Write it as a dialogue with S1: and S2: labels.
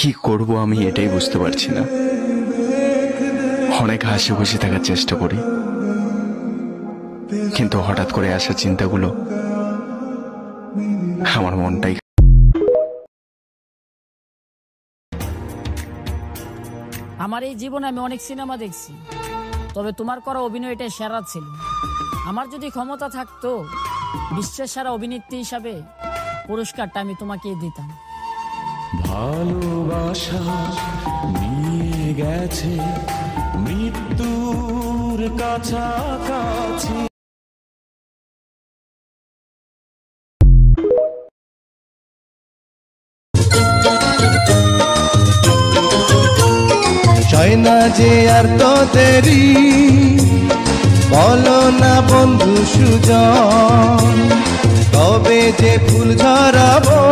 S1: কি করব আমি এটাই বুঝতে পারছি না। অনেক হাসি খুশি থাকার চেষ্টা করি, কিন্তু হঠাৎ করে আসা চিন্তাগুলো আমার মনটাই।
S2: আমার এই জীবনে আমি অনেক সিনেমা দেখছি, তবে তোমার করা অভিনয়টাই সেরা ছিল। আমার যদি ক্ষমতা থাকতো বিশ্বের সেরা অভিনেত্রী হিসাবে পুরস্কারটা আমি তোমাকে দিতাম।
S3: ভালোবাসা নিয়ে গেছে মৃত্যুর কাছাকাছি।
S4: চাই না যে আর তো দেরি, বলো না বন্ধু সুজন, তবে যে ফুল ঝরাবো।